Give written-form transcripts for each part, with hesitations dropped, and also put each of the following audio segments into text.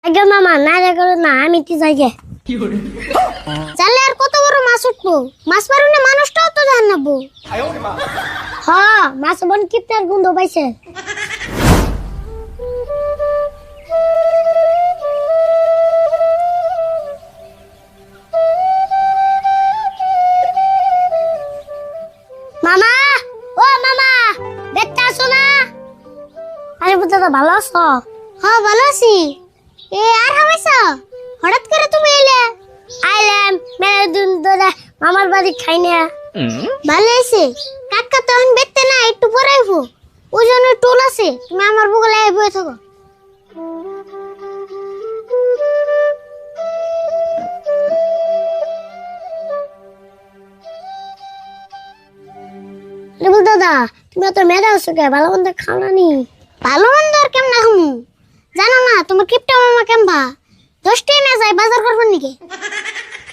আগে মামা না রে করো না আমি তি যাই গে জালে আর কত বড় মাছ উঠবো মাছ মারুনে মানুষটাও তো জানাবো হ্যাঁ মাছ বন কিপটার গন্ধ পাইছে মামা ও মামা দেখতে আসো না আরে বুঝতে তো ভালো আছো হ্যাঁ ভালো আছি এ আর হামেশা হঠাৎ করে তুমি এলে আইলাম মেরে দিন ধরে মামার বাড়ি খাই না ভালো আছে কাকা তো এখন বেতে না একটু পরে আইবো ওই জন্য টোল আছে তুমি আমার বগলে বসে থাকো রেবুল দাদা তুমি তো মেরে আছো কে ভালো মন্দ খাও না নি ভালো মন্দ আর কেমন খামু জানো না তোমার কিপটা মামা কেমবা 10 টাকা না যায় বাজার করবেন নাকি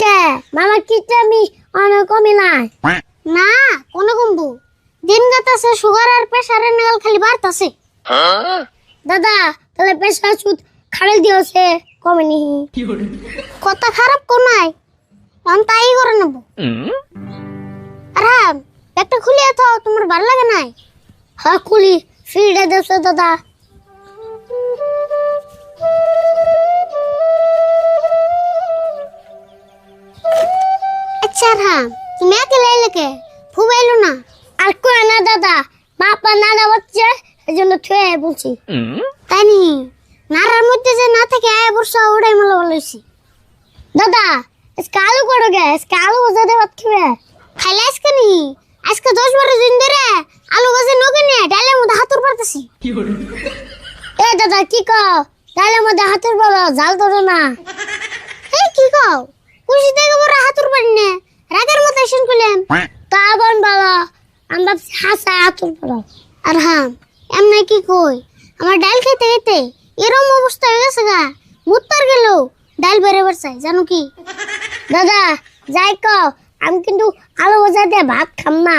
কে মামা কিপটা আমি অনেক কমই নাই না কোন কমবো দিন গাতাছে সুগার আর প্রেসারের নাগাল খালি বাড়তাছে দাদা তাহলে প্রেসার সুদ খাড়াই দিয়েছে কমেনি কথা খারাপ কোন নাই আমি তাই করে নেব আরাম একটা খুলে তো তোমার ভালো লাগে নাই হ্যাঁ খুলি ফিরে দেবো দাদা আচ্ছা রাম তুমি একে লাইলে কে ফুবাইলো না আর কই না দাদা বাবা নানা বাচ্চা এজন্য থুয়ে বলছি তাই নি নারার মধ্যে যে না থেকে আয় বর্ষা ওড়াই মালা বলেছি দাদা আজকে আলু করো গে আজকে আলু ভাজা দিয়ে ভাত খাবে খাইলে আজকে নি আজকে 10-12 দিন ধরে আলু ভাজা নগে নিয়ে ডালের মধ্যে হাতুর পারতেছি এ দাদা কি কও ডালের মধ্যে হাতুর বলো জাল ধরো না এ কি কও খুশি থেকে বড় হাতুর পারি না রাগের মতো এসে কইলাম তা বন বলো আমি ভাবছি হাসা হাতুর বলো আর হ্যাঁ এমনি কি কই আমার ডাল খেতে খেতে এরকম অবস্থা হয়ে গেছে গা মুত্তার গেল ডাল বেড়ে বাড়ছে জানো কি দাদা যাই কও আমি কিন্তু আলু ভাজা দিয়ে ভাত খাম না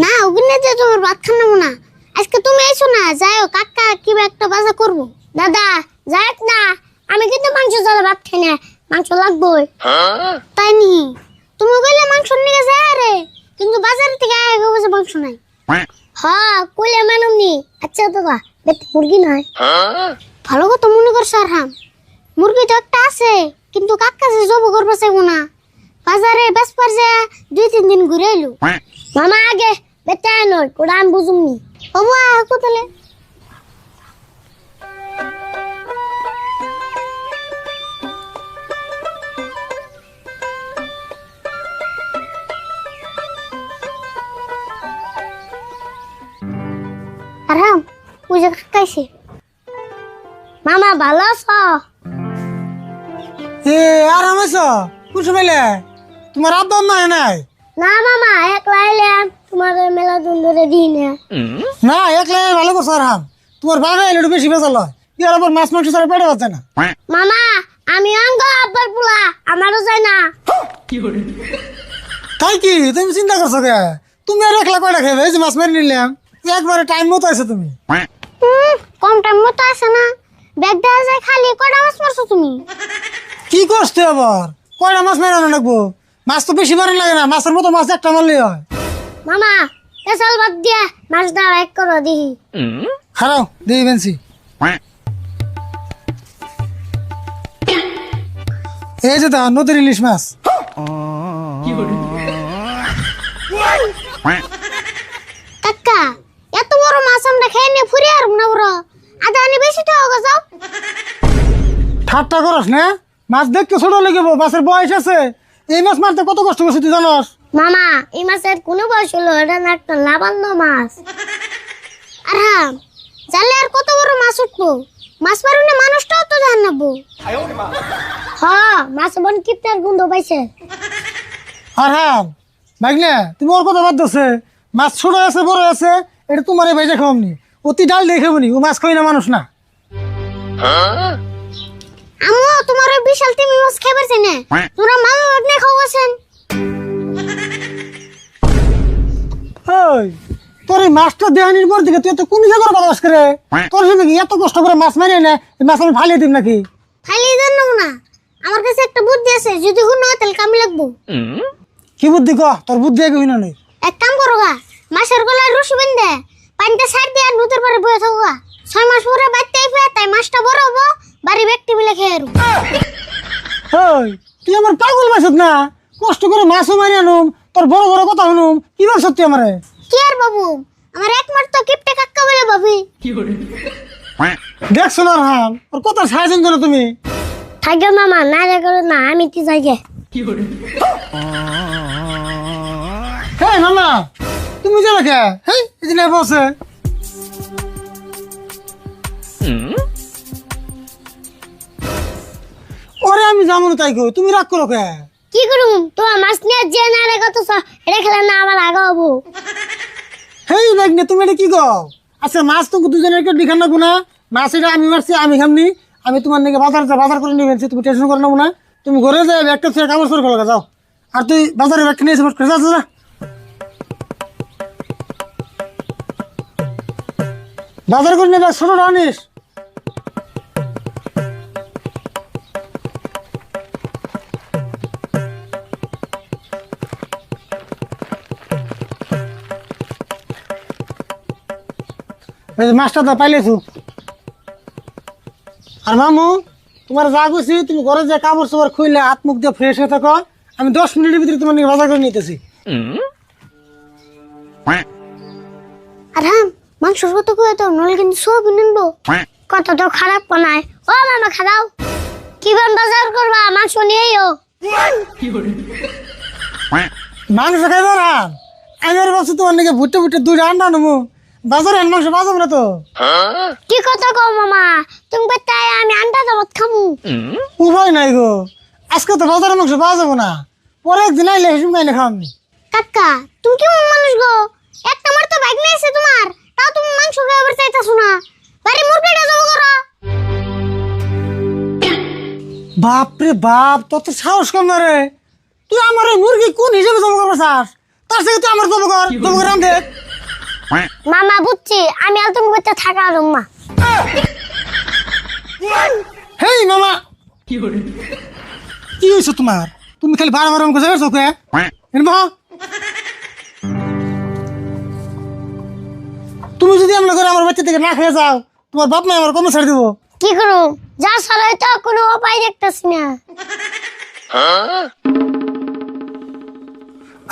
না ওগুনে যে তোমার ভাত খাম না আজকে তুমি এসো না যাও কাকা কিবা একটা বাজা করবো দাদা যাক না আমি কিন্তু মাংস ছাড়া ভাত খাই না মাংস লাগবেই তাই নি তুমি কইলে মাংস নিয়ে যায় রে কিন্তু বাজার থেকে আগে বসে মাংস নাই হ্যাঁ কইলে মানুম নি আচ্ছা দাদা বেতে মুরগি নাই ভালো কথা মনে করছ আর হাম মুরগি তো একটা আছে কিন্তু কাকা যে জব করবে চাইবো না বাজারে বেশ পার যে 2-3 দিন ঘুরে এলো মামা আগে বেতে আনো ওটা আমি বুঝুমনি হবো কোথালে আরাম পূজা খাইছে মামা ভালো আছো এ আর হামেশা কুছ মেলে তোমার আব্বা নাই নাই না মামা একলা এলাম তোমার মেলা দিন ধরে দিন না একলা ভালো করছ আর হাম তোমার বাবা এলে একটু বেশি বেজাল হয় ইয়ার আবার মাছ মাংস ছাড়া পেটে বাঁচে না মামা আমি অঙ্গ আব্বার পোলা আমারও যায় না তাই কি তুমি চিন্তা করছো কে তুমি আর একলা কয়টা খাবে এই যে মাছ মারি নিলাম একবারে টাইম মতো আছে তুমি কম টাইম মতো আছে না ব্যাগ দেওয়া যায় খালি কয়টা মাছ মারছো তুমি কি করছো আবার কয়টা মাছ মারানো লাগবো মাছ তো বেশি মারানো লাগে না মাছের মতো মাছ একটা মারলেই হয় মামা পেশাল বাদ দিয়া মাছ দাও এক করো দেখি খারাও দেখি বেনছি এই যে দা নদীর ইলিশ মাছ কাকা এত বড় মাছ আমরা খেয়ে নিয়ে ফুরে আর না বড় আদা আনি বেশি টাকা যাও ঠাট্টা করস না মাছ দেখতে ছোট লাগিব মাছের বয়স আছে এই মাছ মারতে কত কষ্ট করছিস তুই জানোস মামা এই মাছের কোনো বয়স হলো এটা না একটা লাবান্ন মাছ আর হ্যাঁ জানলে আর কত বড় মাছ উঠবো মাছ মারুনে মানুষটাও তো জানাবো হ্যাঁ মাছ বন কিপটার গন্ধ পাইছে আর হ্যাঁ ভাগনা তুমি ওর কথা বাদ দছে মাছ ছোট আছে বড় আছে এটা তোমার ভেজে খাওয়ামনি অতি ডাল দেখে বনি ও মাছ খাই না মানুষ না আম্মু তোমার ওই বিশাল তিমি মাছ খাইবার চাই না তোরা মামা বাগনে খাওয়াছেন ওই তোর এই মাছটা দেহানির পর দিকে তুই এত কোন জায়গার কথা করে তোর সঙ্গে এত কষ্ট করে মাছ মারিয়ে না এই মাছ আমি ফালিয়ে দিব নাকি নেবো না, আমার কাছে একটা বুদ্ধি আছে, যদি হুন তাহলে কামে লাগবো। কি বুদ্ধি ক, তোর বুদ্ধি আগে হইনা নেই। এক কাম করো গা, মাছের গলায় রশি বেঁধে পানিটা ছাড় দিয়ে আর নদীর পাড়ে বয়ে থাকো গা। 6 মাস পরে বাড়তে আইবে, তাই মাছটা বড় হবো, বাড়ি ব্যক্তি মিলে খেয়ে আরু। ওই তুই আমার পাগল মাছত না, কষ্ট করে মাছও মারি আনুম, তোর বড় বড় কথা শুনুম, কি বলছ তুই আমারে? কি আর বাবু, আমার একমাত্র কিপটে কাক্কা বলে ভাবি। দেখছো না হাল, ওর কথা সাহায্য করো তুমি। থাকবে মামা, না যা করো না, আমি কি যাই গে। হ্যাঁ মামা, তুমি যাবে কে? হ্যাঁ এই যে বসে ওরে আমি যাবো না, তাই কো তুমি রাগ করো কে? কি করুম, তোমার মাছ নিয়ে যে না রে কত এটা খেলে না আমার আগা হবো। হেই ভাগ্নে, তুমি এটা কি কও? আচ্ছা মাছ তো দুজনের কেউ লিখান নেবো না, মাছ এটা আমি মারছি, আমি খামনি, আমি তোমার নাকি বাজার করে নিয়ে ফেলছি, তুমি টেনশন করে নেবো না। তুমি ঘরে যাই একটা ছেড়ে কাগজ করে ফেলো, যাও। আর তুই বাজারে ব্যাগটা নিয়ে এসে করে যা যা। বাজার করে নেবে, ছোট আনিস। মাছটা তো পাইলেছু। আর মামু, তোমার যা করছি, তুমি ঘরে যে কাপড় চোপড় খুললে হাত মুখ দিয়ে ফ্রেশ হয়ে থাকো, আমি 10 মিনিটের ভিতরে তোমার নিয়ে বাজার করে নিতেছি। আর হ্যাঁ, মাংস কত করে তো নলে কিন্তু সব নিনবো। কত তো খারাপ বানায়। ও মামা খারাও, কি বাজার করবা, মাংস নিয়েও। মাংস খাইবো না? আমি আর ভাবছি তোমার নাকি ভুট্টে ভুট্টে 2টা আন্ডা নেবো, বাজারে মাংস বাজাবো না তো। কি কথা কও মামা, তুমি তাই আমি আন্ডা দামত খামু। উপায় নাই গো, আজকে তো বাজারে মাংস পাওয়া যাবো না, পরে একদিন আইলে হিসুম গাইলে খাওয়ামনি। কাকা তুমি কেমন মানুষ গো, একটা মার তো বাইক নিয়েছে তোমার, তাও তুমি মাংস খাবার চাইতাছো না, বাড়ি মুরগিটা জব করো। বাপরে বাপ, তোর তো সাহস কম না রে, তুই আমার ওই মুরগি কোন হিসেবে জমা করবো চাস? তার থেকে তুই আমার জমা কর রান্ধে। মামা বুঝছি, আমি আর তুমি করতে থাকা মা। হেই মামা, কি হয়েছে তোমার? তুমি খালি বারবার আমাকে যাবে চোখে তুমি যদি এমন করে আমার বাচ্চা থেকে না খেয়ে যাও, তোমার বাপ মা আমার কমে ছেড়ে দেবো। কি করু, যা সরাই তো কোনো উপায় দেখতেছি না।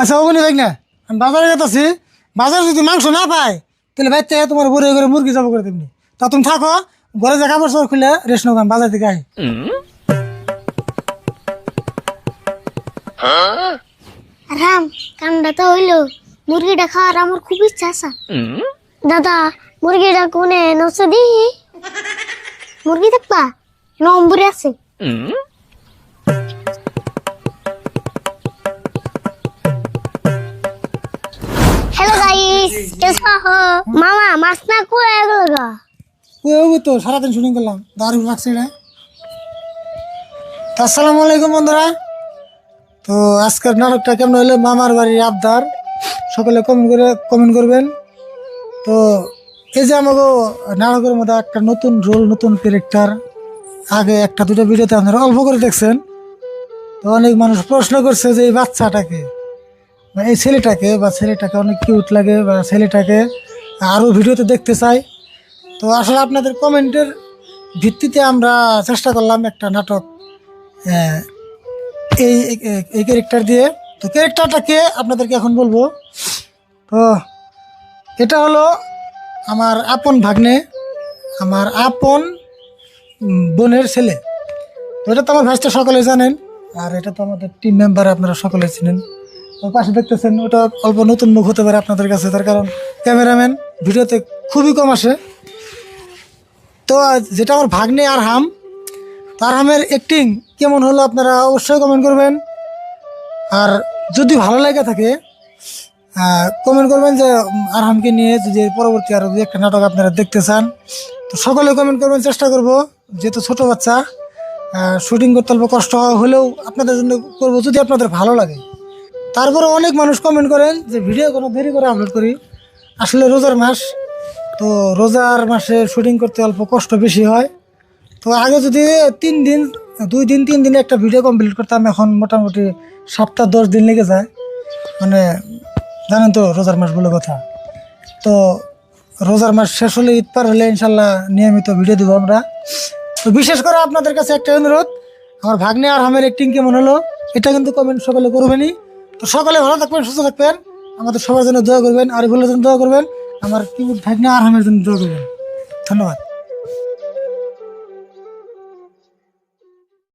আচ্ছা ওগুলি দেখ না, আমি বাজারে যেতেছি, বাজারে যদি মাংস না পাই তাহলে বাচ্চা তোমার বড় করে মুরগি জব করে তেমনি। তা তুমি থাকো ঘরে, যে কাপড় চোপড় খুলে রেস্ট নেবো, আমি বাজার থেকে আই। রাম, কামটা তো হইলো, মুরগিটা খাওয়ার আমার খুব ইচ্ছা আছে। দাদা মুরগিটা কোনে নষ্ট দি, মুরগি দেখবা নম্বরে আছে। হ্যালো গাইস, কেসা হো? মামা মাছ না কই এগুলো গা? ওই তো সারাদিন শুটিং করলাম, দারুণ লাগছে রে। আসসালামু আলাইকুম বন্ধুরা। তো আজকের নাটকটা কেমন হলো, মামার বাড়ির আবদার, সকলে কমেন্ট করবেন। তো এই যে আমাকে নাটকের মধ্যে একটা নতুন রোল, নতুন ক্যারেক্টার, আগে একটা দুটো ভিডিওতে আপনারা অল্প করে দেখছেন। তো অনেক মানুষ প্রশ্ন করছে যে এই বাচ্চাটাকে বা এই ছেলেটাকে অনেক কিউট লাগে, বা ছেলেটাকে আরও ভিডিওতে দেখতে চাই। তো আসলে আপনাদের কমেন্টের ভিত্তিতে আমরা চেষ্টা করলাম একটা নাটক এই এই ক্যারেক্টার দিয়ে। তো ক্যারেক্টারটাকে আপনাদেরকে এখন বলবো। তো এটা হলো আমার আপন ভাগ্নে, আমার আপন বোনের ছেলে। তো এটা তো আমার ভাইসটা সকলে জানেন, আর এটা তো আমাদের টিম মেম্বার, আপনারা সকলে চিনেন। ওর পাশে দেখতেছেন, ওটা অল্প নতুন মুখ হতে পারে আপনাদের কাছে, তার কারণ ক্যামেরাম্যান ভিডিওতে খুবই কম আসে। তো যেটা আমার ভাগ্নে আর হাম, তার হামের অ্যাক্টিং কেমন হলো আপনারা অবশ্যই কমেন্ট করবেন। আর যদি ভালো লাগে থাকে কমেন্ট করবেন যে আরহামকে নিয়ে যদি পরবর্তী আরও দু একটা নাটক আপনারা দেখতে চান, তো সকলে কমেন্ট করবেন, চেষ্টা করব। যেহেতু ছোটো বাচ্চা, শুটিং করতে অল্প কষ্ট হলেও আপনাদের জন্য করব, যদি আপনাদের ভালো লাগে। তারপরে অনেক মানুষ কমেন্ট করেন যে ভিডিও কোনো দেরি করে আপলোড করি। আসলে রোজার মাস, তো রোজার মাসে শুটিং করতে অল্প কষ্ট বেশি হয়। তো আগে যদি 3 দিন 2-3 দিনে একটা ভিডিও কমপ্লিট করতাম, এখন মোটামুটি সপ্তাহ 10 দিন লেগে যায়। মানে জানেন তো রোজার মাস বলে কথা। তো রোজার মাস শেষ হলে, ঈদ পার হলে ইনশাল্লাহ নিয়মিত ভিডিও দেবো আমরা। তো বিশেষ করে আপনাদের কাছে একটা অনুরোধ, আমার ভাগ্নে আর আমের অ্যাক্টিং কেমন হলো এটা কিন্তু কমেন্ট সকলে করবেনই। তো সকলে ভালো থাকবেন, সুস্থ থাকবেন, আমাদের সবার জন্য দোয়া করবেন, আর ভুলের জন্য দোয়া করবেন, আমার কিউট ভাগ্নে আর আমের জন্য দোয়া করবেন। ধন্যবাদ।